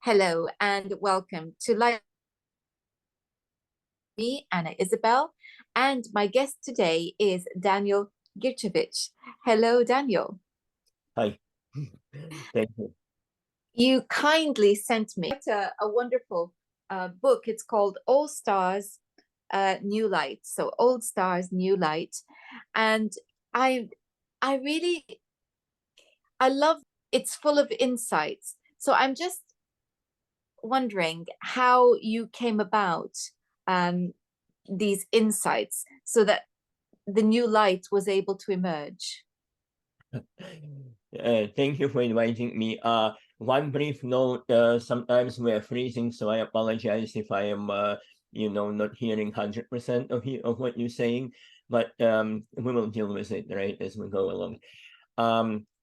Hello and welcome to Life. Me, Anna Isabel, and my guest today is Daniel Guirchovitch. Hello, Daniel. Hi. Thank you. You kindly sent me a wonderful book. It's called All Stars, New Light. So Old Stars, New Light, and I, I really, I love. It's full of insights. So I'm just wondering how you came about um, these insights so that the new light was able to emerge. Thank you for inviting me. One brief note, sometimes we are freezing, so I apologize if I am, not hearing 100% of what you're saying, but we will deal with it, right, as we go along.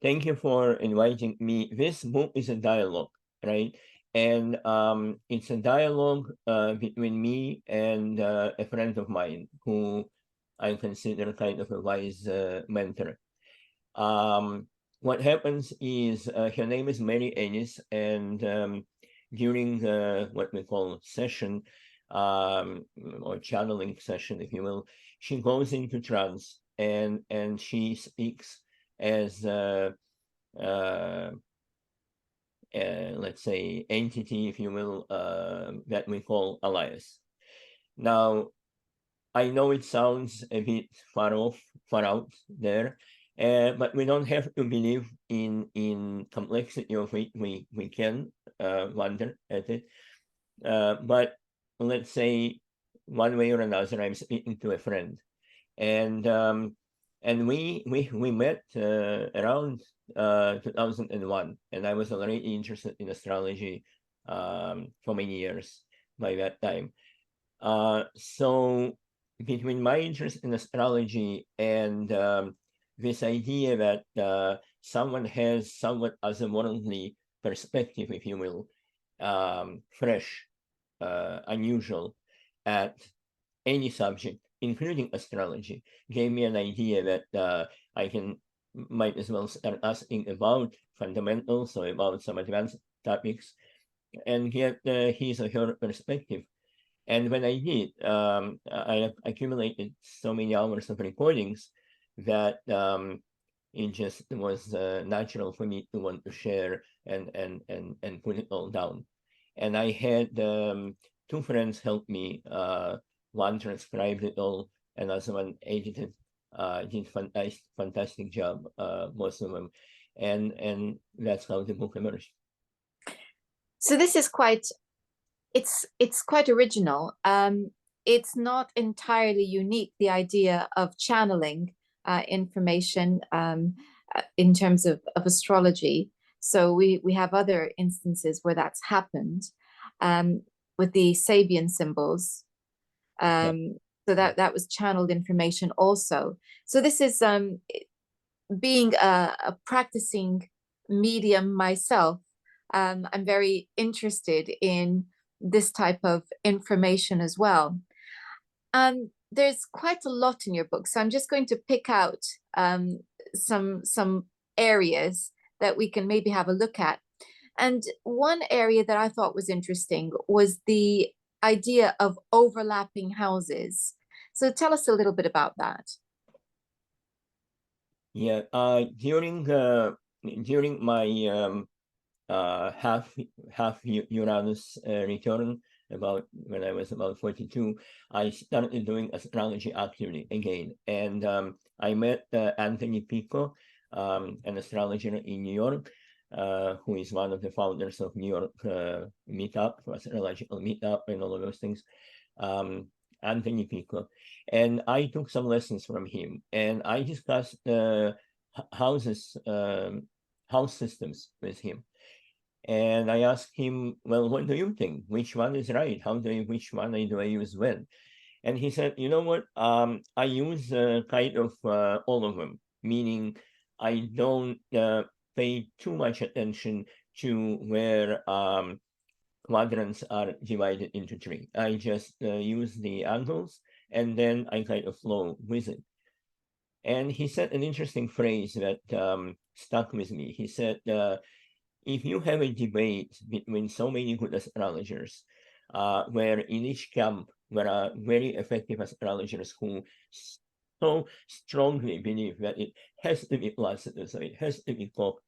Thank you for inviting me. This book is a dialogue, right? And it's a dialogue between me and a friend of mine who I consider kind of a wise mentor. What happens is her name is Mary Ennis, and during what we call session or channeling session, if you will, she goes into trance and she speaks as let's say entity, if you will, that we call Elias. Now, I know it sounds a bit far off, far out there, but we don't have to believe in complexity of it. We can wonder at it, but let's say one way or another, I'm speaking to a friend, and we met around 2001, and I was already interested in astrology for many years by that time. So between my interest in astrology and this idea that someone has somewhat otherworldly perspective, if you will, fresh, unusual at any subject, including astrology, gave me an idea that I might as well start asking about fundamentals or about some advanced topics and get his or her perspective. And when I did, I accumulated so many hours of recordings that it just was natural for me to want to share and put it all down. And I had two friends help me. One transcribed it all, and other one edited. Did fantastic job, most of them, and that's how the book emerged. So this is it's quite original. It's not entirely unique, the idea of channeling information in terms of astrology. So we have other instances where that's happened um, with the Sabian symbols. Yeah. So that was channeled information also. So this is being a practicing medium myself. I'm very interested in this type of information as well. There's quite a lot in your book, so I'm just going to pick out some areas that we can maybe have a look at. And one area that I thought was interesting was the idea of overlapping houses. So tell us a little bit about that. Yeah. During my half Uranus return, about when I was about 42, I started doing astrology actively again, and I met Anthony Pico, an astrologer in New York, who is one of the founders of New York Meetup, astrological meetup, and all of those things. Anthony Pico, and I took some lessons from him, and I discussed houses, house systems with him. And I asked him, well, what do you think? Which one is right? Which one do I use when? And he said, you know what? I use kind of all of them, meaning I don't pay too much attention to where quadrants are divided into three. I just use the angles and then I kind of flow with it. And he said an interesting phrase that stuck with me. He said, if you have a debate between so many good astrologers, where in each camp there are very effective astrologers who so strongly believe that it has to be Placidus, so it has to be Koch,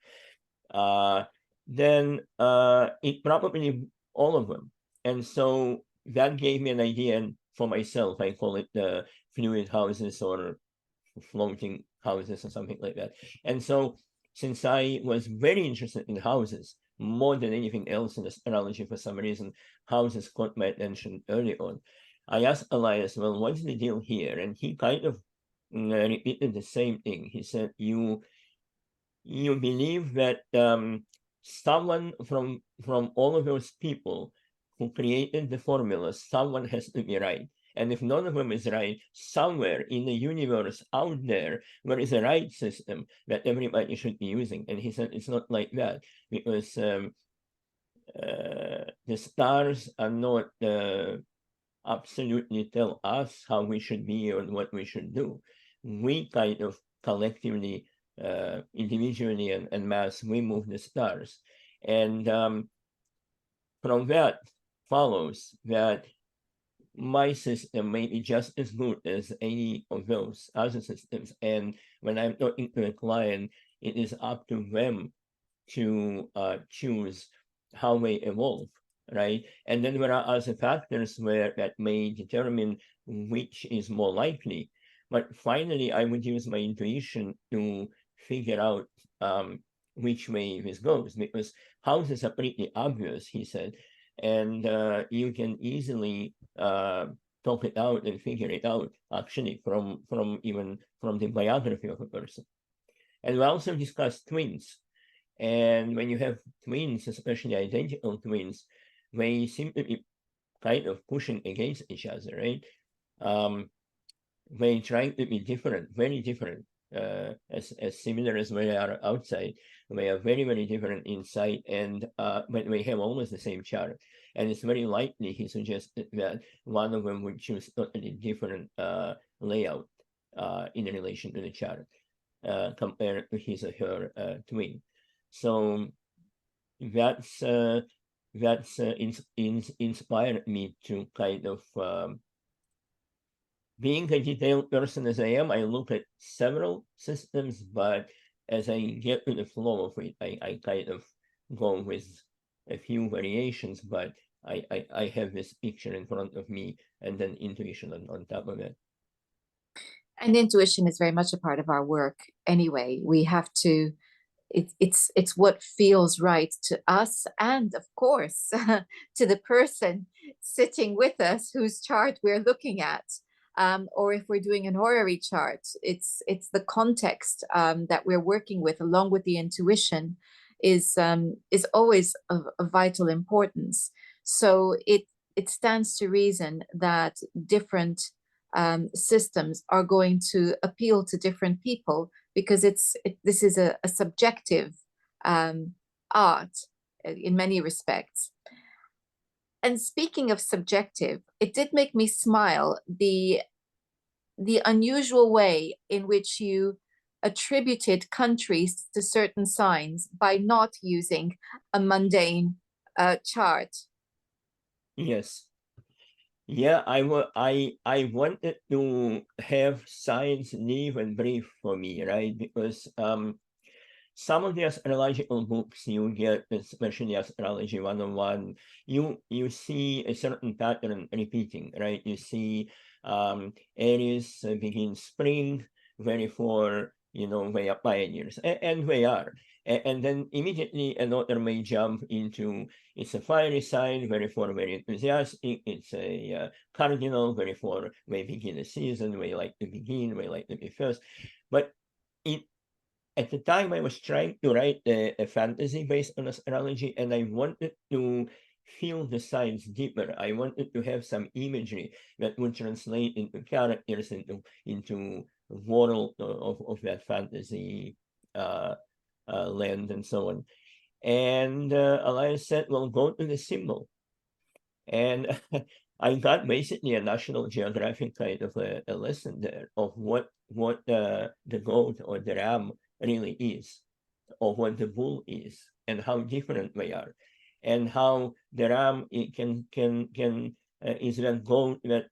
then it probably all of them. And so that gave me an idea for myself. I call it the fluid houses or floating houses or something like that. And so since I was very interested in houses, more than anything else in astrology for some reason, houses caught my attention early on. I asked Elias, well, what's the deal here? And he kind of repeated the same thing. He said, you believe that someone from all of those people who created the formula, someone has to be right. And if none of them is right, somewhere in the universe out there is a right system that everybody should be using. And he said it's not like that, because the stars are not absolutely tell us how we should be or what we should do. We kind of collectively, individually and mass, we move the stars. And from that follows that my system may be just as good as any of those other systems. And when I'm talking to a client, it is up to them to choose how they evolve, right? And then there are other factors that may determine which is more likely. But finally, I would use my intuition to figure out which way this goes, because houses are pretty obvious, he said, and you can easily talk it out and figure it out, actually, from the biography of a person. And we also discussed twins. And when you have twins, especially identical twins, they seem to be kind of pushing against each other, right? They trying to be different, very different, as similar as they are outside. They are very, very different inside, and but they have almost the same chart. And it's very likely, he suggested, that one of them would choose totally different layout in relation to the chart compared to his or her twin. So that's inspired me to kind of being a detailed person as I am, I look at several systems, but as I get to the flow of it, I kind of go with a few variations, but I have this picture in front of me and then intuition on top of it. And intuition is very much a part of our work anyway. We have to, it's what feels right to us, and of course to the person sitting with us whose chart we're looking at. Or if we're doing an horary chart, it's the context that we're working with, along with the intuition, is always of vital importance. So it stands to reason that different systems are going to appeal to different people, because this is a subjective art in many respects. And speaking of subjective, it did make me smile, the unusual way in which you attributed countries to certain signs by not using a mundane chart. Yes. Yeah, I wanted to have science live and breathe for me, right? Because some of the astrological books you get, especially Astrology 101, you see a certain pattern repeating, right? You see Aries begins spring, therefore, they are pioneers, and they are. And then immediately another may jump into, it's a fiery sign, therefore very enthusiastic, it's a cardinal, therefore they begin a season, they like to begin, they like to be first. But at the time, I was trying to write a fantasy based on astrology, and I wanted to feel the signs deeper. I wanted to have some imagery that would translate into characters, into world of that fantasy land and so on. And Elias said, well, go to the symbol. And I got basically a National Geographic kind of a lesson there of what the goat or the ram really is, or what the bull is. and how different they are, and how the ram it can is that goat that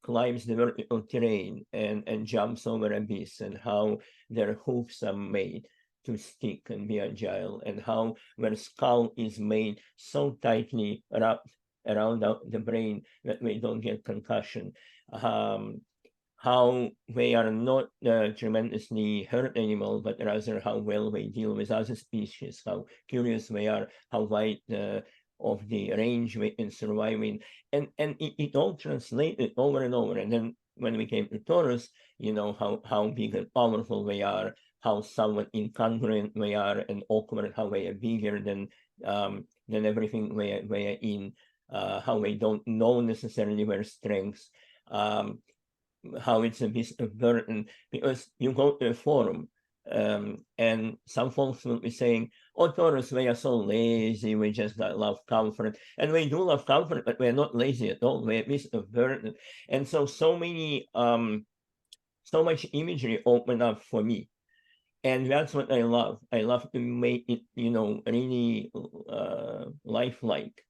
climbs the vertical terrain and jumps over abyss, and how their hoofs are made to stick and be agile, and how their skull is made so tightly wrapped around the brain that they don't get concussion. How they are not tremendously hurt animal, but rather how well they deal with other species, how curious they are, how wide of the range they can survive in, and it all translated over and over. And then when we came to Taurus, you know how big and powerful they are, how somewhat incongruent they are, and awkward, how they are bigger than everything they are in, how they don't know necessarily their strengths. How it's a bit of burden, because you go to a forum and some folks will be saying, oh, Taurus, they are so lazy, we just love comfort. And we do love comfort, but we're not lazy at all. We're a bit of burden. And so many, so much imagery opened up for me. And that's what I love. I love to make it, really lifelike.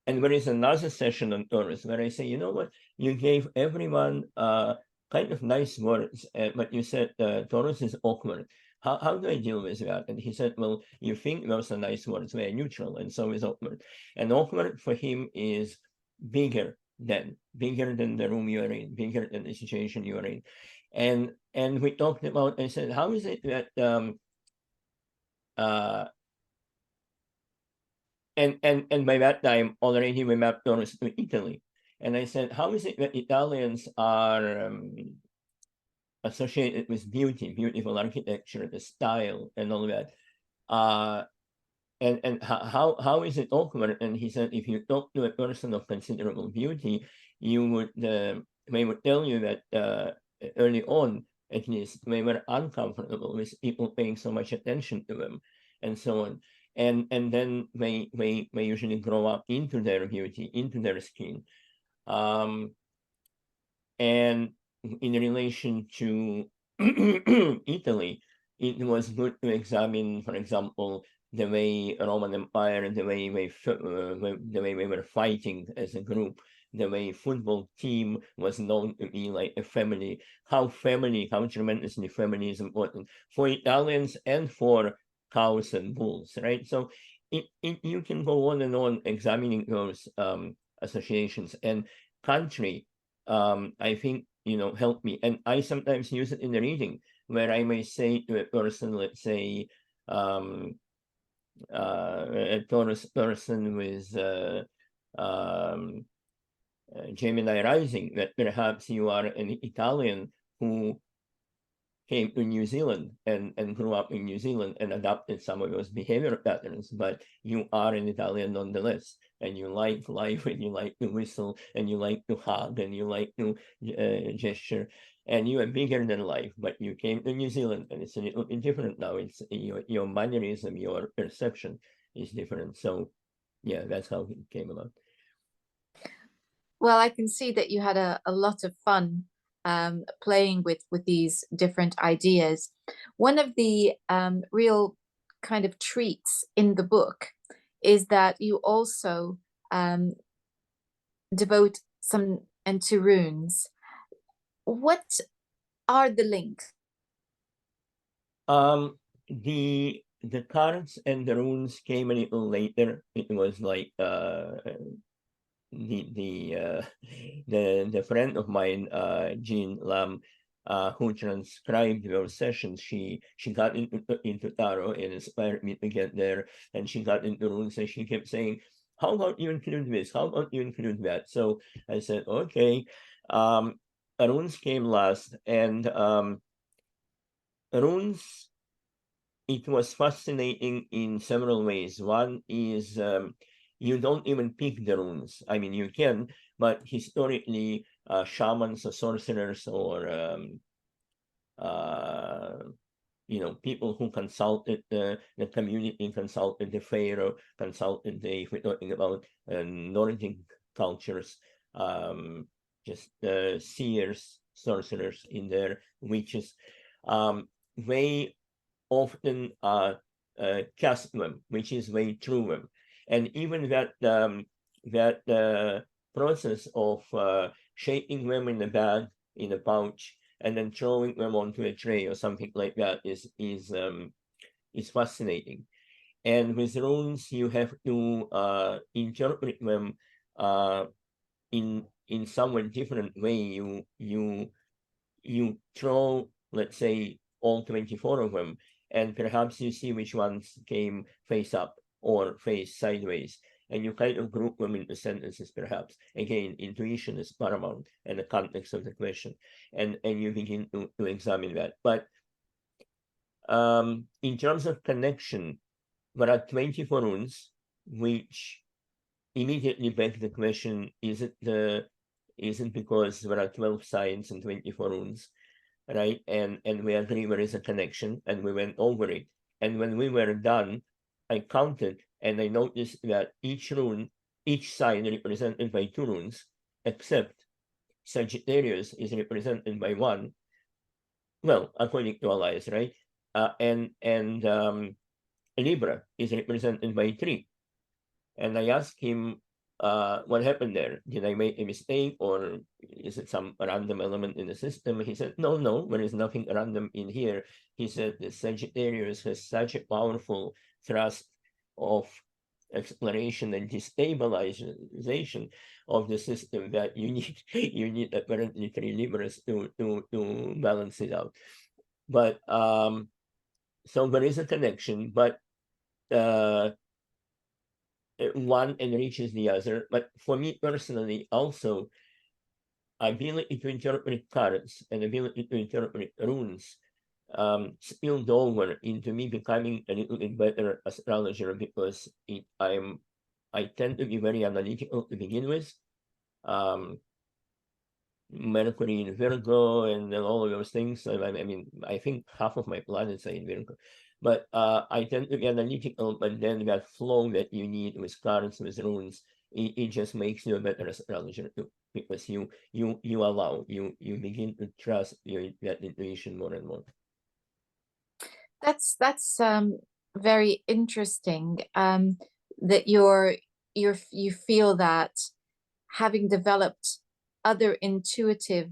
And there is another session on Taurus where I say, you know what, you gave everyone kind of nice words, but you said Taurus is awkward. How do I deal with that? And he said, well, you think those are nice words, they're neutral, and so is awkward. And awkward for him is bigger than the room you're in, bigger than the situation you're in. And we talked about, I said, how is it that and by that time already we mapped Taurus to Italy. And I said, how is it that Italians are associated with beauty, beautiful architecture, the style, and all that? And how is it awkward? And he said, if you talk to a person of considerable beauty, you would they would tell you that early on, at least, they were uncomfortable with people paying so much attention to them, and so on. And then they usually grow up into their beauty, into their skin. And in relation to Italy, it was good to examine, for example, the way Roman Empire, the way they were fighting as a group, the way football team was known to be like a family, how tremendously family is important for Italians and for cows and bulls, right? So you can go on and on examining those associations. And country, I think, help me. And I sometimes use it in the reading where I may say to a person, let's say, a Taurus person with Gemini rising, that perhaps you are an Italian who came to New Zealand and grew up in New Zealand and adopted some of those behavior patterns, but you are an Italian nonetheless, and you like life, and you like to whistle, and you like to hug, and you like to gesture, and you are bigger than life, but you came to New Zealand, and it's a little bit different now. It's your mannerism, your perception is different. So yeah, that's how it came about. Well, I can see that you had a lot of fun playing with these different ideas. One of the real kind of treats in the book is that you also devote some into runes. What are the links? The cards and the runes came a little later. It was like the friend of mine, Jean Lam, who transcribed your sessions, she got into tarot and inspired me to get there, and she got into runes, and she kept saying, how about you include this? How about you include that? So I said, okay. Runes came last, and runes, it was fascinating in several ways. One is you don't even pick the runes. I mean, you can, but historically, shamans or sorcerers or people who consulted the community, consulted the pharaoh, consulted if we're talking about Nordic cultures, just seers, sorcerers in there, witches. They often cast them, which is way through them. And even that process of shaping them in the bag, in a pouch, and then throwing them onto a tray or something like that is fascinating. And with runes, you have to interpret them in somewhat different way. You throw, let's say, all 24 of them, and perhaps you see which ones came face up or face sideways, and you kind of group them into sentences, perhaps. Again, intuition is paramount and the context of the question, and you begin to examine that. But in terms of connection, there are 24 runes, which immediately beg the question: is it because there are 12 signs and 24 runes, right? And we agree there is a connection, and we went over it. And when we were done, I counted, and I noticed that each rune, each sign represented by 2 runes, except Sagittarius is represented by 1. Well, according to Elias, right? And Libra is represented by 3. And I asked him, what happened there? Did I make a mistake, or is it some random element in the system? He said, no, there is nothing random in here. He said the Sagittarius has such a powerful thrust of exploration and destabilization of the system that you need apparently 3 Libras to balance it out. But so there is a connection, but one enriches the other. But for me personally, also, ability to interpret cards and ability to interpret runes spilled over into me becoming a little bit better astrologer, because I tend to be very analytical to begin with. Mercury in Virgo and all of those things. I mean, I think half of my planets are in Virgo. But I tend to be analytical, but then that flow that you need with cards, with runes, it just makes you a better astrologer too, because you begin to trust that intuition more and more. That's very interesting. That you feel that having developed other intuitive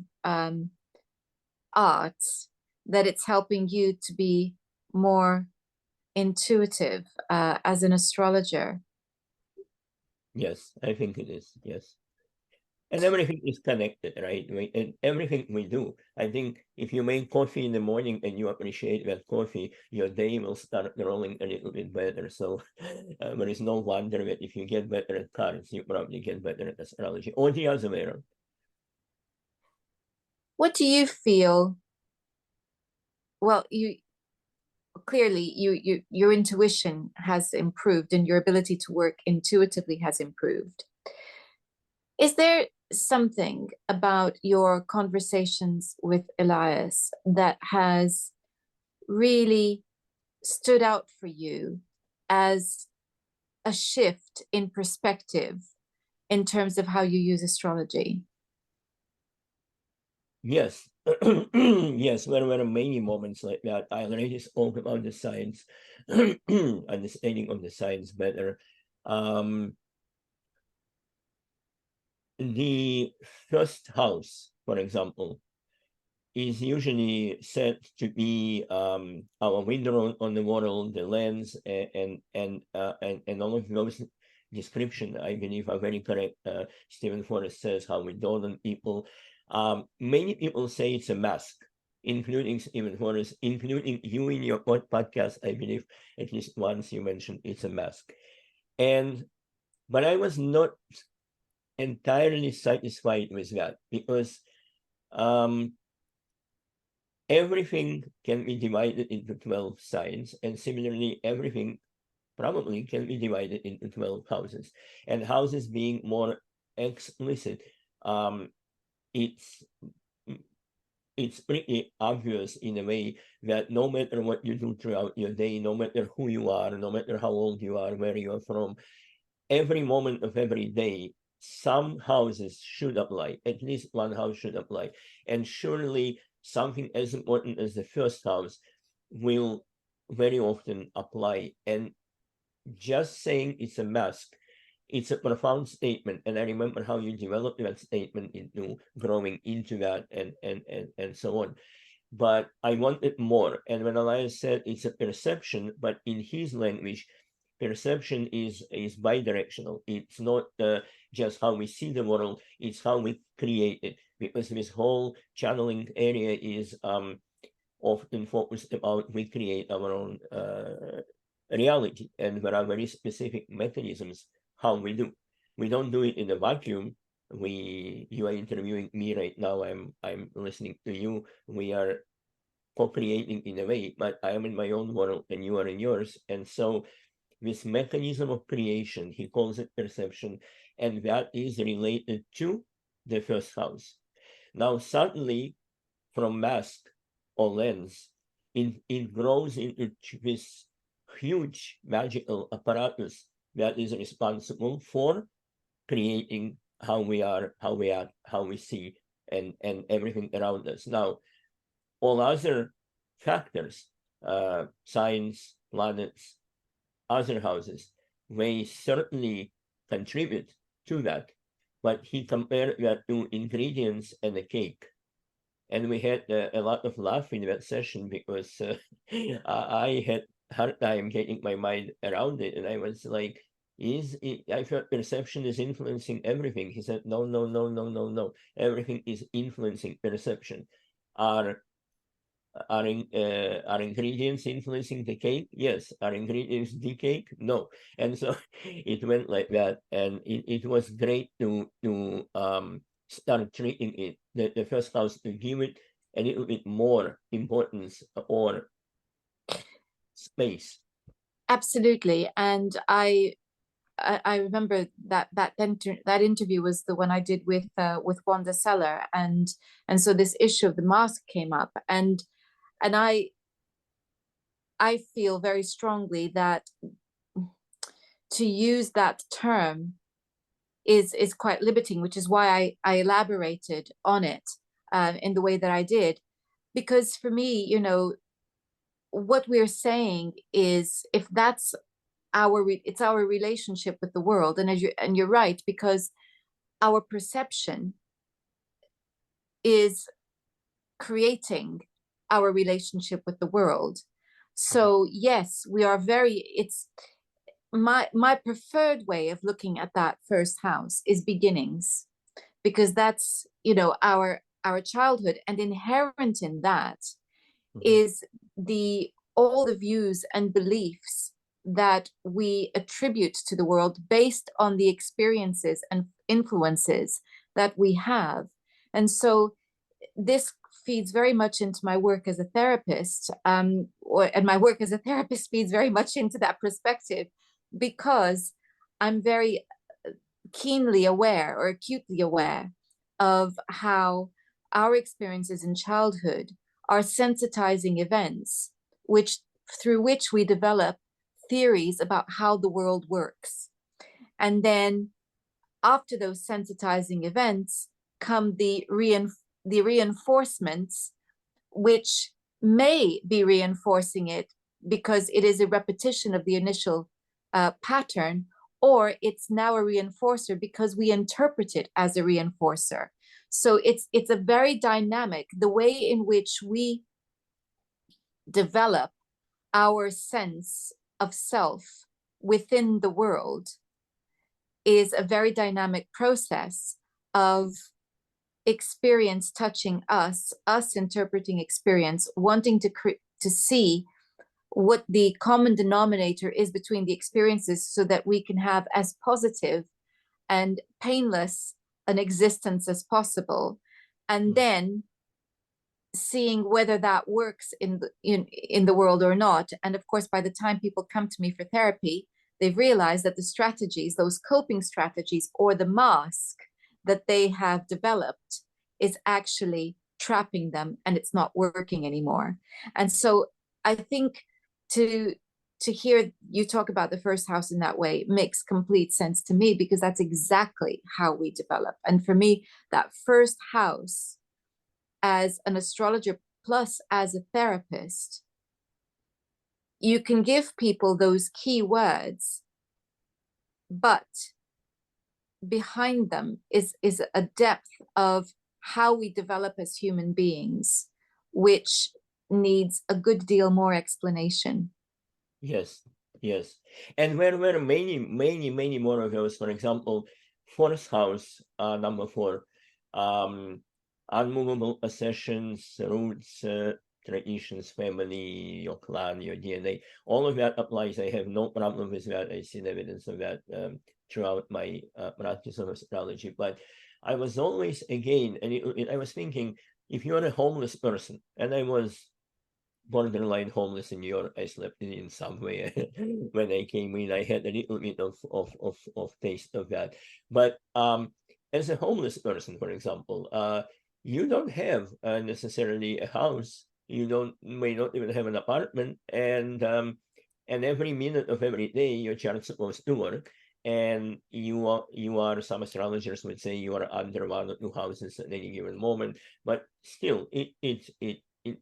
arts, that it's helping you to be more intuitive as an astrologer. Yes, I think it is. Yes. And everything is connected, right? And everything we do. I think if you make coffee in the morning and you appreciate that coffee, your day will start rolling a little bit better. So there is no wonder that if you get better at cards, you probably get better at astrology, or the other way around. What do you feel? Well, you clearly your intuition has improved and your ability to work intuitively has improved. Is there something about your conversations with Elias that has really stood out for you as a shift in perspective in terms of how you use astrology? Yes. Yes, there were many moments like that. I already spoke about the signs, understanding of the signs better. The first house, for example, is usually said to be our window on the world, the lens, and all of those description, I believe, are very correct. Stephen Forrest says how we dawn on people. Many people say it's a mask, including Stephen Forrest, including you in your podcast. I believe at least once you mentioned it's a mask, but I was not entirely satisfied with that, because everything can be divided into 12 signs, and similarly, everything probably can be divided into 12 houses. And houses being more explicit, it's pretty obvious in a way that no matter what you do throughout your day, no matter who you are, no matter how old you are, where you are from, every moment of every day, some houses should apply, at least one house should apply. And surely something as important as the first house will very often apply. And just saying it's a mask, it's a profound statement. And I remember how you developed that statement into growing into that and so on. But I wanted more. And when Elias said it's a perception, but in his language, perception is bidirectional. It's not just how we see the world, it's how we create it. Because this whole channeling area is often focused about we create our own reality. And there are very specific mechanisms how we do. We don't do it in a vacuum. You are interviewing me right now. I'm listening to you. We are co-creating in a way, but I am in my own world and you are in yours. And so this mechanism of creation, he calls it perception, and that is related to the first house. Now, suddenly, from mask or lens, it grows into this huge magical apparatus that is responsible for creating how we are, how we act, how we see, and everything around us. Now, all other factors, signs, planets, other houses, may certainly contribute to that. But he compared that to ingredients and a cake. And we had a lot of laugh in that session because I had hard time getting my mind around it. And I was like, I felt perception is influencing everything. He said, no, no, no, no, no, no. Everything is influencing perception. Are ingredients influencing the cake? Yes. Are ingredients the cake? No. And so it went like that. And it was great to start treating it, the first house, to give it a little bit more importance or space. Absolutely. And I remember that interview was the one I did with Wanda Seller, and so this issue of the mask came up, and I feel very strongly that to use that term is quite limiting, which is why I elaborated on it in the way that I did, because for me, you know, what we're saying is, if that's it's our relationship with the world, and you're right, because our perception is creating our relationship with the world. So yes, we are it's my preferred way of looking at that first house is beginnings, because that's, you know, our childhood, and inherent in that is all the views and beliefs that we attribute to the world based on the experiences and influences that we have. And so this feeds very much into my work as a therapist, and my work as a therapist feeds very much into that perspective, because I'm very keenly aware, or acutely aware, of how our experiences in childhood are sensitizing events through which we develop theories about how the world works. And then after those sensitizing events come the reinforcements, which may be reinforcing it because it is a repetition of the initial pattern, or it's now a reinforcer because we interpret it as a reinforcer. So it's a very dynamic, the way in which we develop our sense of self within the world is a very dynamic process of experience touching us interpreting experience, wanting to see what the common denominator is between the experiences, so that we can have as positive and painless an existence as possible, and then seeing whether that works in the world or not. And of course, by the time people come to me for therapy, they've realized that the strategies, those coping strategies, or the mask that they have developed, is actually trapping them, and it's not working anymore. And so I think to hear you talk about the first house in that way makes complete sense to me, because that's exactly how we develop. And for me, that first house, as an astrologer plus as a therapist, you can give people those key words, but behind them is a depth of how we develop as human beings, which needs a good deal more explanation. Yes, yes. And where many more of those, for example, fourth house, number 4, unmovable possessions, roots, traditions, family, your clan, your DNA, all of that applies. I have no problem with that. I see evidence of that throughout my practice of astrology. But I was always, again, and I was thinking, if you're a homeless person, and I was borderline homeless in New York. I slept in subway when I came in. I had a little bit of taste of that. But as a homeless person, for example, you don't have necessarily a house. You may not even have an apartment, and every minute of every day your child's supposed to work. And you are, some astrologers would say, you are under 1 or 2 houses at any given moment. But still,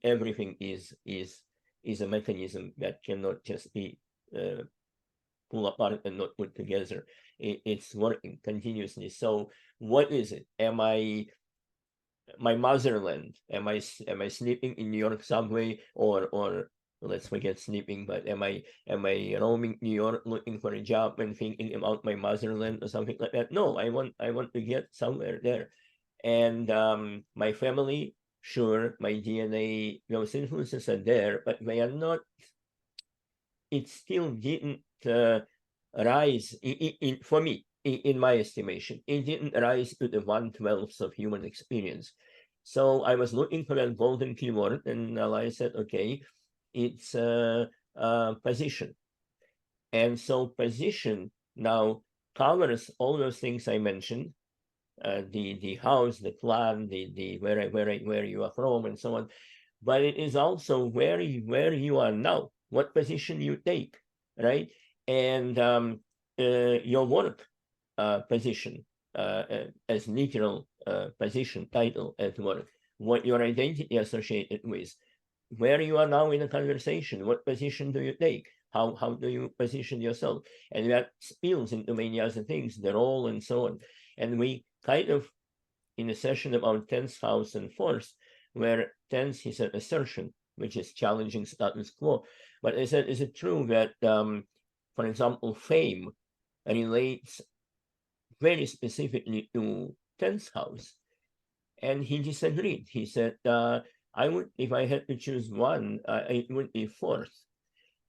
everything is a mechanism that cannot just be pulled apart and not put together. It's working continuously. So what is it? Am I my motherland? Am I sleeping in New York subway, or let's forget sleeping, but am I roaming New York looking for a job and thinking about my motherland or something like that? No, I want to get somewhere there. And my family, sure, my DNA, those influences are there, but they are not, it still didn't rise, for me, in my estimation, it didn't rise to the 1/12 of human experience. So I was looking for that golden keyword, and Elias said, okay, it's position. And so position now covers all those things I mentioned, the house, the clan, the where you are from, and so on. But it is also where you are now, what position you take, right? And your work position, as literal position, title at work, what your identity associated with, where you are now in a conversation, what position do you take? How do you position yourself? And that spills into many other things, the role and so on. And we kind of, in a session about 10th house and 4th, where 10th is an assertion, which is challenging status quo. But I said, is it true that, for example, fame relates very specifically to 10th house? And he disagreed. He said, I would, if I had to choose one, it would be 4th.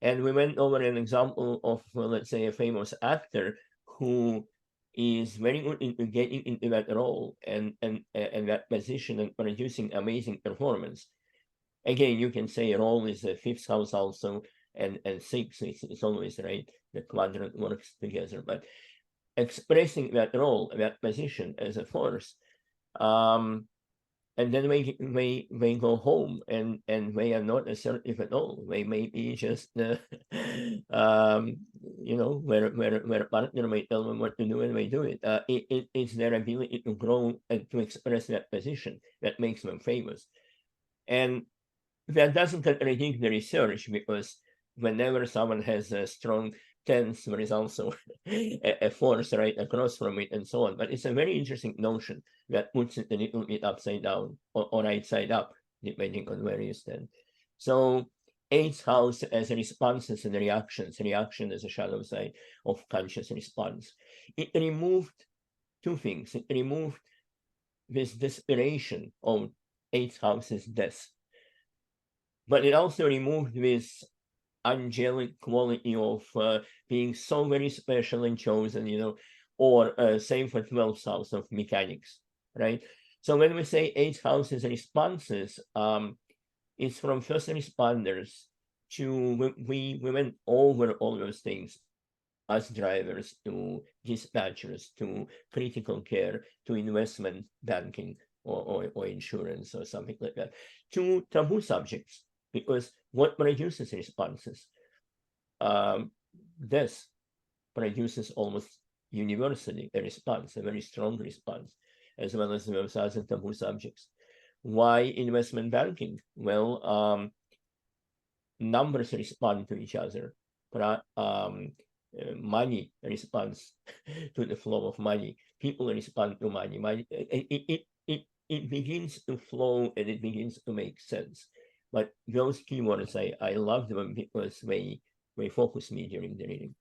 And we went over an example of, let's say, a famous actor who is very good into getting into that role and that position and producing amazing performance. Again, you can say role is a 5th house also, and 6 is always right. The quadrant works together, but expressing that role, that position as a force, and then they go home and they are not assertive at all. They may be just where a partner may tell them what to do and they do it. It's their ability to grow and to express that position that makes them famous. And that doesn't contradict the research, because whenever someone has a strong 10th, there is also a force right across from it and so on. But it's a very interesting notion that puts it a little bit upside down or right side up, depending on where you stand. So 8th house as responses and reactions. Reaction is a shadow side of conscious response. It removed 2 things. It removed this desperation of 8th house's death. But it also removed this angelic quality of being so very special and chosen, or same for 12th house of mechanics, right? So when we say 8th house is responses, it's from first responders to, we went over all those things, bus drivers to dispatchers to critical care to investment banking or insurance or something like that, to taboo subjects. Because what produces responses? This produces almost universally a response, a very strong response, as well as those other taboo subjects. Why investment banking? Well, numbers respond to each other, but money responds to the flow of money. People respond to money. It begins to flow and it begins to make sense. But those keywords, I love them because they focus me during the reading.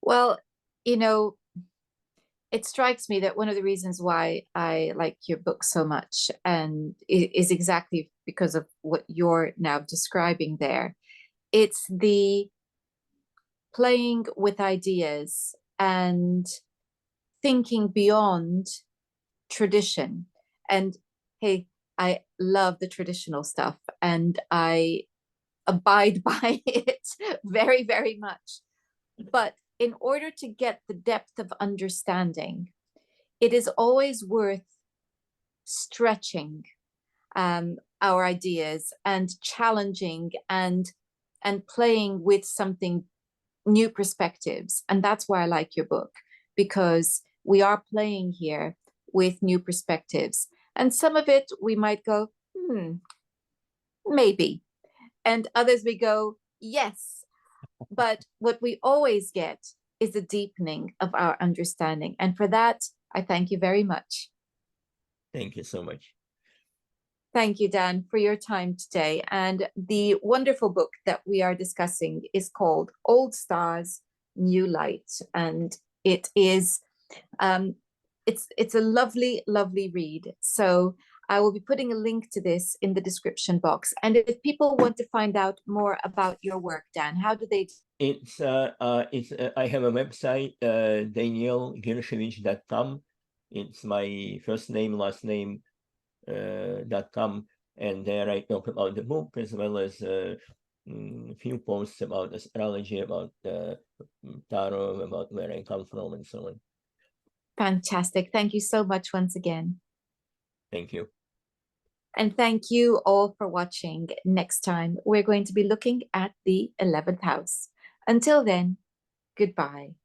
Well, it strikes me that one of the reasons why I like your book so much and is exactly because of what you're now describing there. It's the playing with ideas and thinking beyond tradition. And hey, I love the traditional stuff and I abide by it very, very much. But in order to get the depth of understanding, it is always worth stretching our ideas and challenging and playing with something new perspectives. And that's why I like your book, because we are playing here with new perspectives. And some of it we might go, maybe. And others we go, yes. But what we always get is a deepening of our understanding. And for that, I thank you very much. Thank you so much. Thank you, Dan, for your time today. And the wonderful book that we are discussing is called Old Stars, New Light. And it is, it's a lovely, lovely read. So I will be putting a link to this in the description box. And if people want to find out more about your work, Dan, how do they? I have a website, danielguirchovitch.com. It's my first name, last name, .com, and there I talk about the book as well as a few posts about astrology, about tarot, about where I come from, and so on. Fantastic. Thank you so much once again. Thank you. And thank you all for watching. Next time, we're going to be looking at the 11th house. Until then, goodbye.